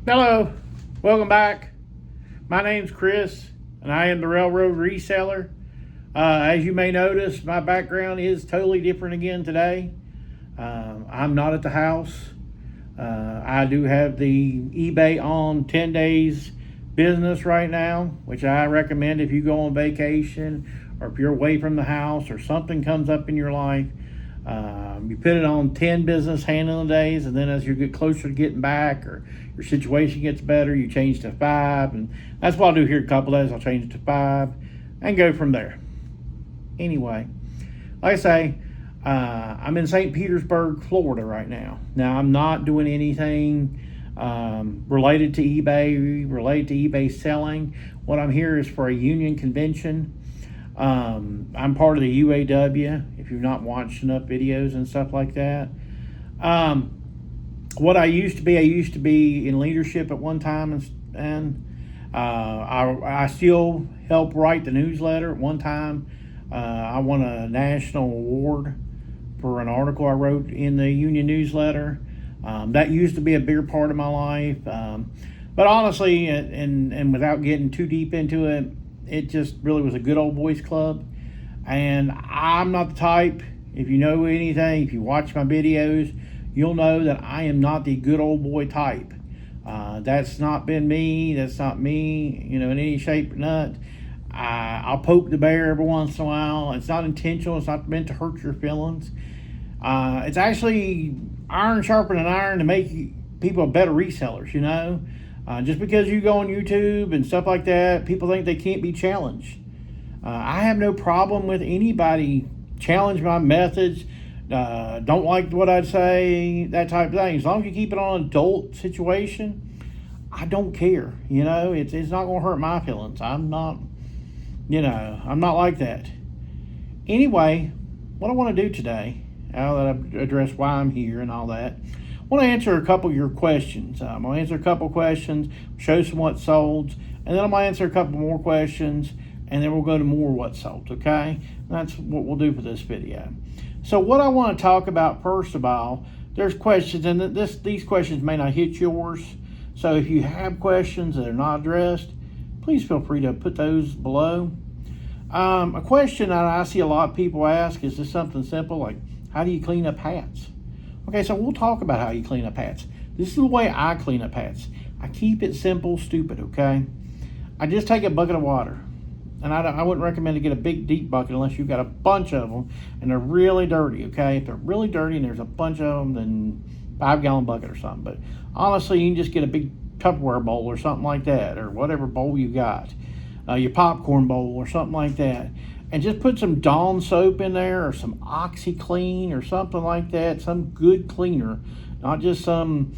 Hello, welcome back. My name's Chris, and I am the Railroad Reseller. As you may notice, my background is totally different again today. I'm not at the house. I do have the eBay on 10 days business right now, which I recommend if you go on vacation or if you're away from the house or something comes up in your life. You put it on 10 business handling days, and then as you get closer to getting back or your situation gets better, you change to 5. And that's what I'll do here in a couple days. I'll change it to 5 and go from there. Anyway, like I say, I'm in St. Petersburg, Florida right now. Now, I'm not doing anything related to eBay selling. What I'm here is for a union convention. I'm part of the UAW, if you've not watched enough videos and stuff like that. What I used to be in leadership at one time, and I still help write the newsletter. At one time, I won a national award for an article I wrote in the union newsletter. That used to be a bigger part of my life. But honestly, and without getting too deep into it, it just really was a good old boys club. And I'm not the type, if you know anything, if you watch my videos, you'll know that I am not the good old boy type. That's not been me. That's not me, in any shape or nut. I'll poke the bear every once in a while. It's not intentional. It's not meant to hurt your feelings. It's actually iron sharpening iron to make people better resellers, Just because you go on YouTube and stuff like that, people think they can't be challenged. I have no problem with anybody challenge my methods, don't like what I'd say, that type of thing. As long as you keep it on an adult situation, I don't care. It's not going to hurt my feelings. I'm not like that. Anyway, what I want to do today, now that I've addressed why I'm here and all that, I want to answer a couple of your questions. I'm going to answer a couple of questions, show some what sold, and then I'm going to answer a couple more questions, and then we'll go to more what sold, okay? That's what we'll do for this video. So what I want to talk about, first of all, there's questions, and these questions may not hit yours. So if you have questions that are not addressed, please feel free to put those below. A question that I see a lot of people ask is just something simple like, how do you clean up hats? Okay, so we'll talk about how you clean up hats. This is the way I clean up hats. I keep it simple, stupid, okay? I just take a bucket of water. And I wouldn't recommend to get a big, deep bucket unless you've got a bunch of them and they're really dirty, okay? If they're really dirty and there's a bunch of them, then 5-gallon bucket or something. But honestly, you can just get a big Tupperware bowl or something like that, or whatever bowl you got. Your popcorn bowl or something like that. And just put some Dawn soap in there or some OxyClean or something like that. Some good cleaner, not just some,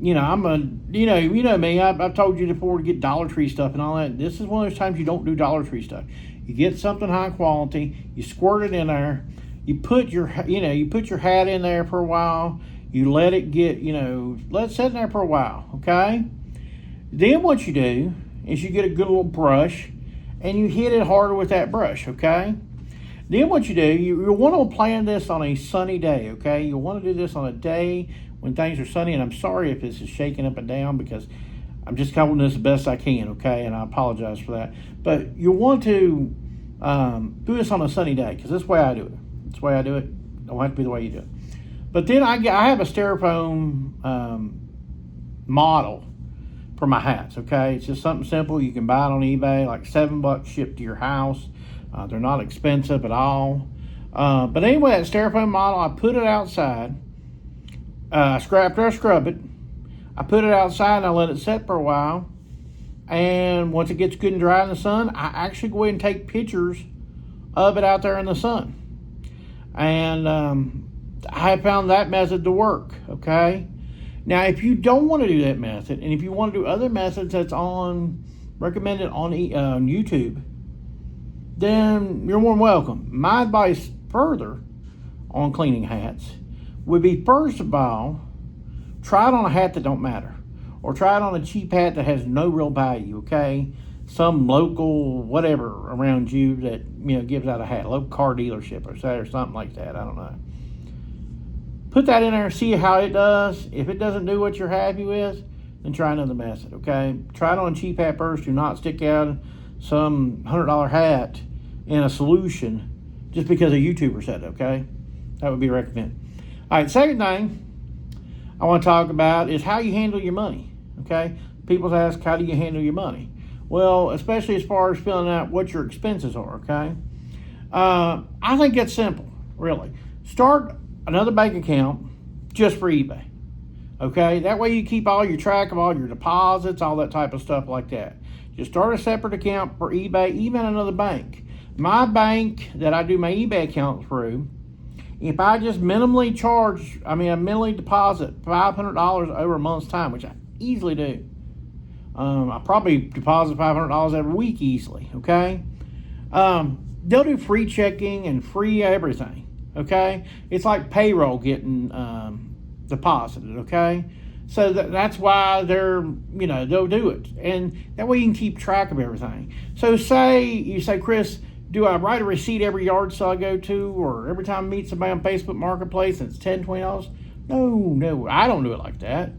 me. I've told you before to get Dollar Tree stuff and all that. This is one of those times you don't do Dollar Tree stuff. You get something high quality, you squirt it in there, you put your hat in there for a while, you let it get, let it sit in there for a while, okay? Then what you do is you get a good little brush and you hit it harder with that brush, okay? Then what you do, you want to plan this on a sunny day, okay? You want to do this on a day when things are sunny, and I'm sorry if this is shaking up and down because I'm just covering this the best I can, okay? And I apologize for that. But you want to do this on a sunny day because that's the way I do it. That's the way I do it. Don't have to be the way you do it. But then I have a styrofoam model for my hats, okay? It's just something simple. You can buy it on eBay, like $7 shipped to your house. They're not expensive at all. But anyway, that styrofoam model, I put it outside. After I scrub it, I put it outside and I let it set for a while. And once it gets good and dry in the sun, I actually go ahead and take pictures of it out there in the sun. And I have found that method to work, okay? Now, if you don't want to do that method, and if you want to do other methods that's recommended on YouTube, then you're more than welcome. My advice further on cleaning hats would be, first of all, try it on a hat that don't matter. Or try it on a cheap hat that has no real value, okay? Some local whatever around you that, gives out a hat. A local car dealership or something like that. I don't know. Put that in there and see how it does. If it doesn't do what you're happy with, then try another method, okay? Try it on cheap hat first. Do not stick out some $100 hat in a solution just because a YouTuber said it, okay? That would be recommended. All right, second thing I want to talk about is how you handle your money, okay? People ask, how do you handle your money? Well, especially as far as filling out what your expenses are, okay? I think it's simple, really. Start another bank account just for eBay, okay? That way you keep all your track of all your deposits, all that type of stuff like that. Just start a separate account for eBay, even another bank. My bank that I do my eBay account through, if I just minimally deposit $500 over a month's time, which I easily do. I probably deposit $500 every week easily, okay? They'll do free checking and free everything, okay? It's like payroll getting deposited, okay? So that's why they'll do it. And that way you can keep track of everything. So you say, Chris, do I write a receipt every yard sale I go to, or every time I meet somebody on Facebook Marketplace and it's $10, $20? No, I don't do it like that.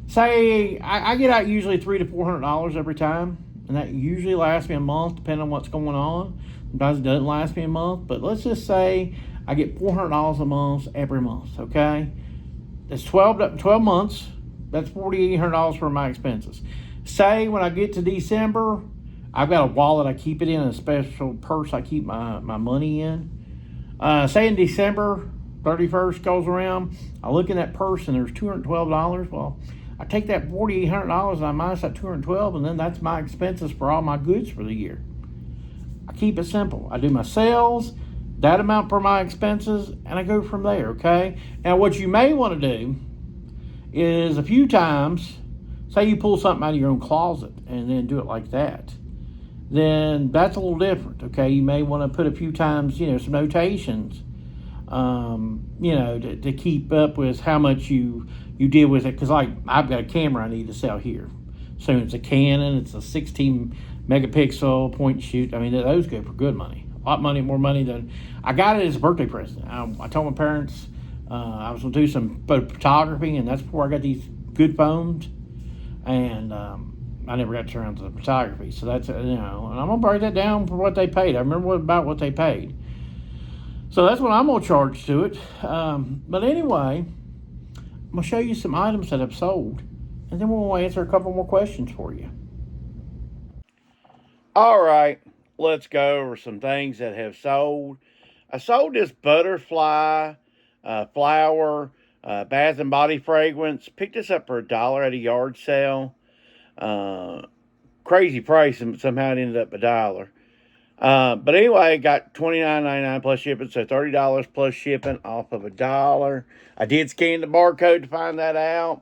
Say I get out usually $300 to $400 every time, and that usually lasts me a month, depending on what's going on. Sometimes it doesn't last me a month, but let's just say I get $400 a month every month, okay? That's 12 months. That's $4,800 for my expenses. Say when I get to December, I've got a wallet. I keep it in a special purse. I keep my money in. Say in December 31st goes around, I look in that purse and there's $212. Well, I take that $4,800 and I minus that $212, and then that's my expenses for all my goods for the year. I keep it simple. I do my sales, that amount for my expenses, and I go from there, okay? Now, what you may want to do is a few times, say you pull something out of your own closet and then do it like that, then that's a little different, okay? You may want to put a few times, some notations, to keep up with how much you deal with it. Because I've got a camera I need to sell here soon. It's a Canon. It's a 16 megapixel point and shoot. I mean, those go for good money. A lot more money than I got it as a birthday present. I told my parents I was going to do some photography, and that's before I got these good phones. And I never got to turn around to the photography. So that's, and I'm going to break that down for what they paid. I remember about what they paid. So that's what I'm going to charge to it. But anyway, I'm going to show you some items that I've sold, and then we'll answer a couple more questions for you. All right, let's go over some things that have sold. I sold this butterfly flower bath and body fragrance. Picked this up for $1 at a yard sale. Crazy price, and somehow it ended up $1. But anyway, got $29.99 plus shipping, so $30 plus shipping off of $1. I did scan the barcode to find that out.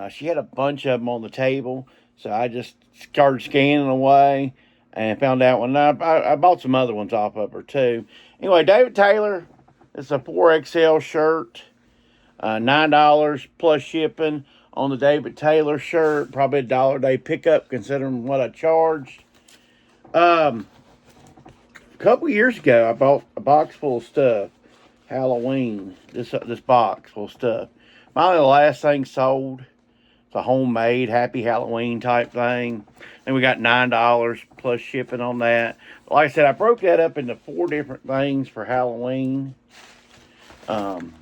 She had a bunch of them on the table, so I just started scanning away and found out one. I bought some other ones off of her too. Anyway, David Taylor, it's a 4XL shirt, $9 plus shipping on the David Taylor shirt. Probably $1 a day pickup considering what I charged. A couple years ago, I bought a box full of stuff. Halloween, this box full of stuff. Finally, the last thing sold. It's a homemade Happy Halloween type thing. And we got $9 plus shipping on that. But like I said, I broke that up into 4 different things for Halloween. Sold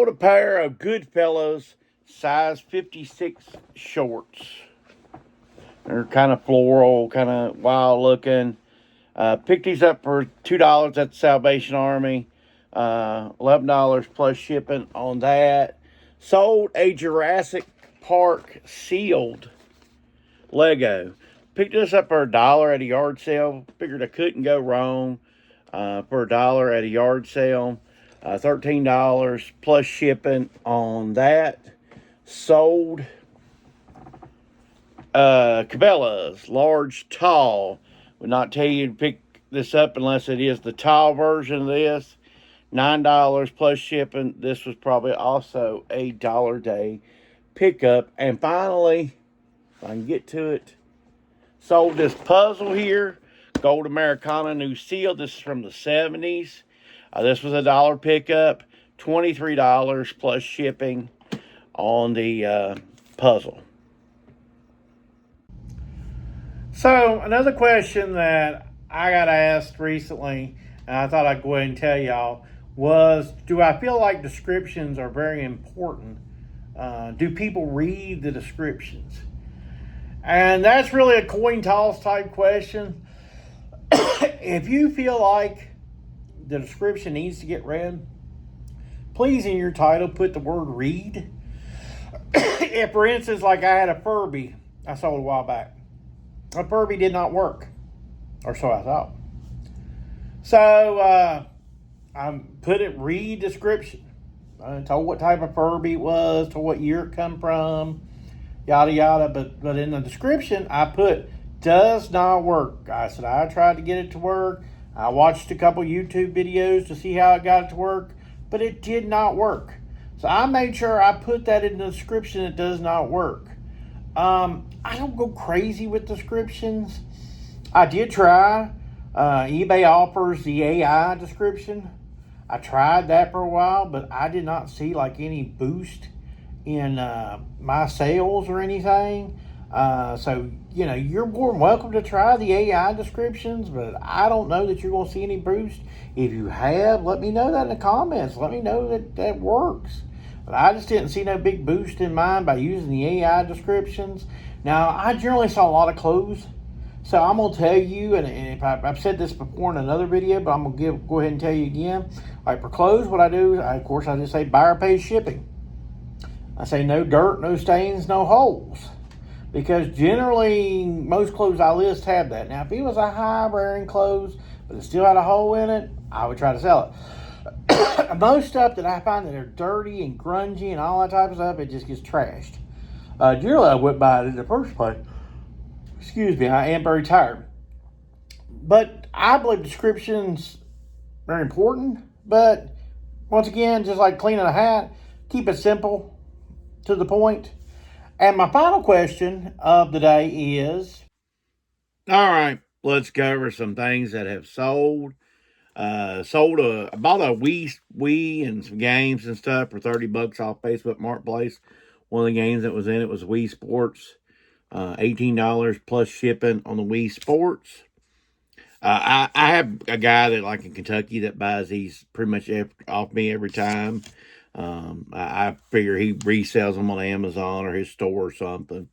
a pair of Goodfellas size 56 shorts. They're kind of floral, kind of wild looking. Picked these up for $2 at the Salvation Army. $11 plus shipping on that. Sold a Jurassic Park sealed Lego. Picked this up for $1 at a yard sale. Figured I couldn't go wrong for $1 at a yard sale. $13 plus shipping on that. Sold Cabela's large tall. Would not tell you to pick this up unless it is the tall version of this. $9 plus shipping. This was probably also a $1 day pickup. And finally, if I can get to it, sold this puzzle here. Gold Americana New Seal. This is from the 70s. This was a $1 pickup. $23 plus shipping on the puzzle. So another question that I got asked recently, and I thought I'd go ahead and tell y'all, was do I feel like descriptions are very important? Do people read the descriptions? And that's really a coin toss type question. If you feel like the description needs to get read, please in your title put the word read. If, for instance, like I had a Furby I sold a while back, a Furby did not work, or so I thought. So I put it read description. I told what type of Furby it was, told what year it come from, yada yada. But in the description, I put does not work. I said I tried to get it to work. I watched a couple YouTube videos to see how it got it to work, but it did not work. So I made sure I put that in the description. It does not work. I don't go crazy with descriptions. I did try. eBay offers the AI description. I tried that for a while, but I did not see like any boost in my sales or anything. So, you're more than welcome to try the AI descriptions, but I don't know that you're going to see any boost. If you have, let me know that in the comments. Let me know that that works. But I just didn't see no big boost in mine by using the AI descriptions. Now, I generally saw a lot of clothes. So I'm going to tell you, and if I've said this before in another video, but I'm going to go ahead and tell you again. Like for clothes, what I do, of course, I just say buyer pays shipping. I say no dirt, no stains, no holes. Because generally, most clothes I list have that. Now, if it was a high-wearing clothes, but it still had a hole in it, I would try to sell it. Most stuff that I find that are dirty and grungy and all that type of stuff, it just gets trashed. Generally, I wouldn't buy it in the first place. Excuse me, I am very tired. But I believe descriptions are very important. But once again, just like cleaning a hat, keep it simple, to the point. And my final question of the day is, all right, let's cover some things that have sold. I bought a Wii and some games and stuff for $30 off Facebook Marketplace. One of the games that was in it was Wii Sports. $18 plus shipping on the Wii Sports. I have a guy that like in Kentucky that buys these pretty much off me every time. I figure he resells them on Amazon or his store or something.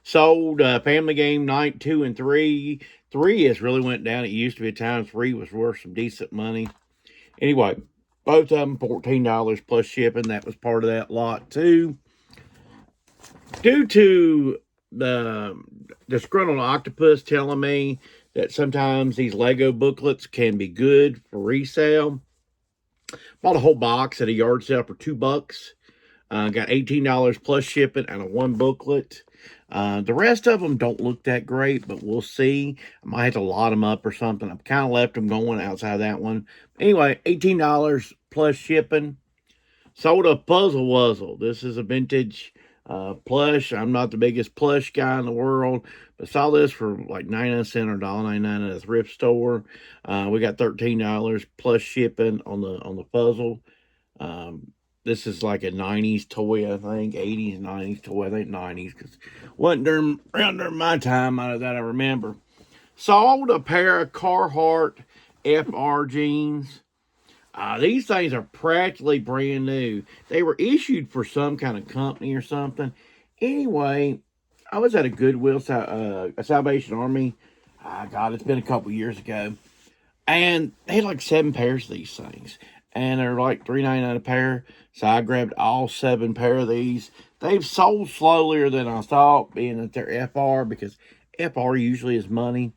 Sold Family Game Night 2 and 3. 3 has really went down. It used to be a time 3 was worth some decent money. Anyway, both of them $14 plus shipping. That was part of that lot too. Due to the disgruntled octopus telling me that sometimes these Lego booklets can be good for resale, bought a whole box at a yard sale for $2. Got $18 plus shipping and a one booklet. The rest of them don't look that great, but we'll see. I might have to lot them up or something. I've kind of left them going outside that one. Anyway, $18 plus shipping. Sold a Puzzle Wuzzle. This is a vintage plush. I'm not the biggest plush guy in the world, but saw this for like 99 cents or $1.99 at a thrift store. We got $13 plus shipping on the puzzle. This is like a 90s toy, I think, 80s, 90s toy. I think 90s, because it wasn't around during my time that I remember. Sold a pair of Carhartt FR jeans. These things are practically brand new. They were issued for some kind of company or something. Anyway, I was at a Goodwill, a Salvation Army. God, it's been a couple years ago. And they had like 7 pairs of these things. And they're like $3.99 a pair. So I grabbed all 7 pair of these. They've sold slower than I thought, being that they're FR, because FR usually is money.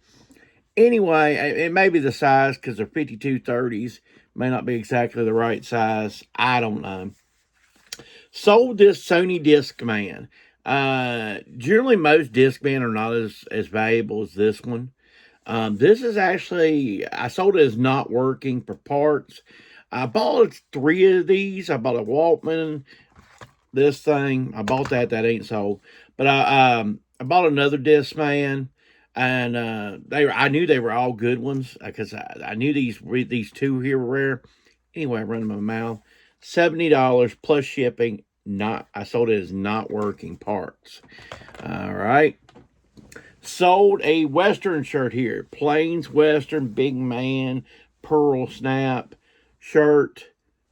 Anyway, it may be the size because they're 5230s. May not be exactly the right size. I don't know. Sold this Sony Discman. Generally, most Discman are not as valuable as this one. This is actually, I sold it as not working for parts. I bought 3 of these. I bought a Walkman, this thing. I bought that ain't sold. But I bought another Discman. And I knew they were all good ones because I knew these 2 here were rare. Anyway, I run my mouth. $70 plus shipping. I sold it as not working parts. All right. Sold a Western shirt here. Plains Western Big Man Pearl Snap shirt.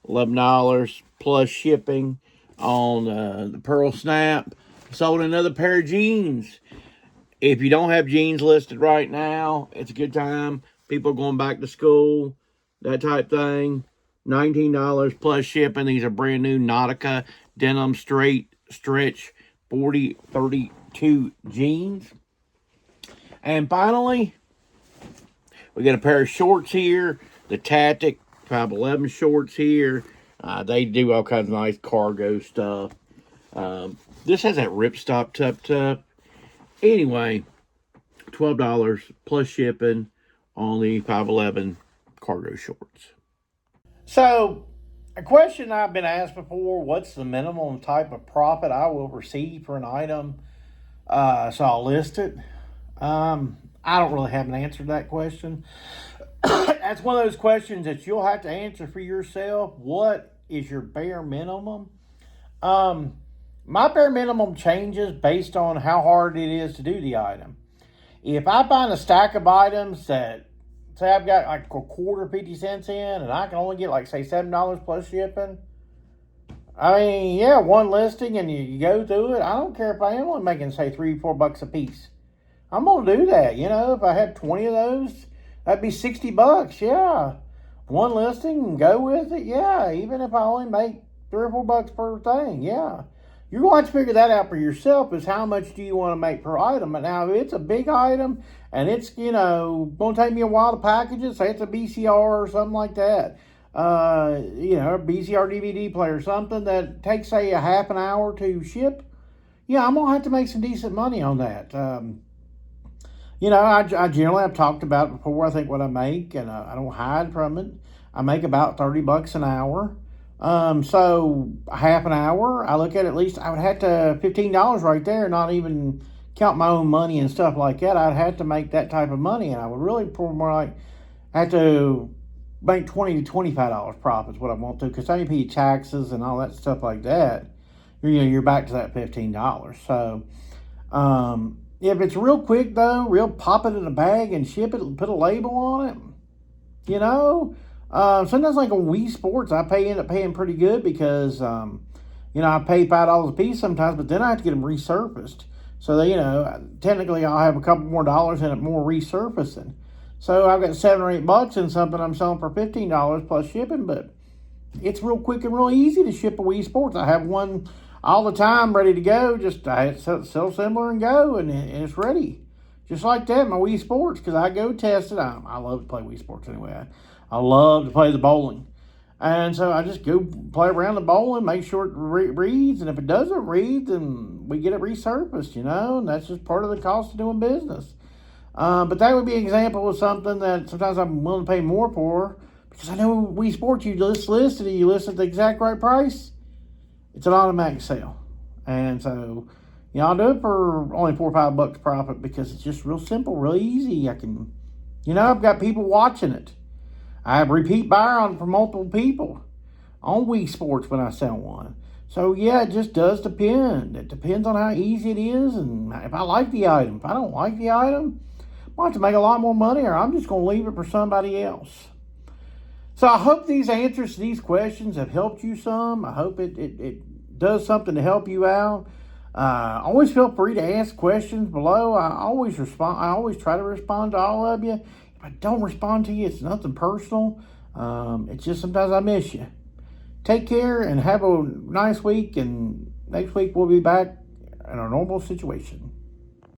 $11 plus shipping on the Pearl Snap. Sold another pair of jeans. If you don't have jeans listed right now, it's a good time. People going back to school, that type thing. $19 plus shipping. These are brand new Nautica denim stretch 40-32 jeans. And finally, we got a pair of shorts here. The Tactic 511 shorts here. They do all kinds of nice cargo stuff. This has that ripstop tup. Anyway, $12 plus shipping on the 511 cargo shorts. So, a question I've been asked before, what's the minimum type of profit I will receive for an item? So I'll list it. I don't really have an answer to that question. That's one of those questions that you'll have to answer for yourself. What is your bare minimum? My bare minimum changes based on how hard it is to do the item. If I find a stack of items that, say I've got like a quarter 50 cents in and I can only get like say $7 plus shipping. I mean, yeah, one listing and you go through it. I don't care if I am only making say $3-4 a piece. I'm going to do that. You know, if I had 20 of those, that'd be $60. Yeah. One listing and go with it. Yeah. Even if I only make $3-4 per thing. Yeah. You're going to have to figure that out for yourself, is how much do you want to make per item. But now, if it's a big item and it's, going to take me a while to package it, say it's a BCR or something like that, a BCR DVD player, something that takes, say, a half an hour to ship, yeah, I'm going to have to make some decent money on that. I generally have talked about it before, I think, what I make, and I don't hide from it. I make about $30 an hour. So half an hour, I look at least I would have to $15 right there, not even count my own money and stuff like that. I'd have to make that type of money, and I would really more like have to make $20 to $25 profit is what I want to, because I need to pay taxes and all that stuff like that. You're back to that $15. So if it's real quick though, real pop it in a bag and ship it, put a label on it, sometimes like on Wii Sports, I end up paying pretty good because, I pay $5 a piece sometimes, but then I have to get them resurfaced. So, technically I'll have a couple more dollars in it, more resurfacing. So I've got $7 or $8 in something I'm selling for $15 plus shipping, but it's real quick and real easy to ship a Wii Sports. I have one all the time ready to go. Just I sell similar and go, and it's ready. Just like that, my Wii Sports, because I go test it. I love to play Wii Sports anyway. I love to play the bowling. And so I just go play around the bowling, make sure it reads. And if it doesn't read, then we get it resurfaced, and that's just part of the cost of doing business. But that would be an example of something that sometimes I'm willing to pay more for, because I know Wii Sports, you just list it, and you list at the exact right price, it's an automatic sale. And so, I'll do it for only $4 or $5 profit, because it's just real simple, real easy. I can, I've got people watching it. I have repeat buyer on for multiple people on Wii Sports when I sell one. So, yeah, it just does depend. It depends on how easy it is and if I like the item. If I don't like the item, I have to make a lot more money, or I'm just going to leave it for somebody else. So I hope these answers to these questions have helped you some. I hope it does something to help you out. Always feel free to ask questions below. I always respond. I always try to respond to all of you. If I don't respond to you, it's nothing personal. It's just sometimes I miss you. Take care and have a nice week. And next week we'll be back in our normal situation.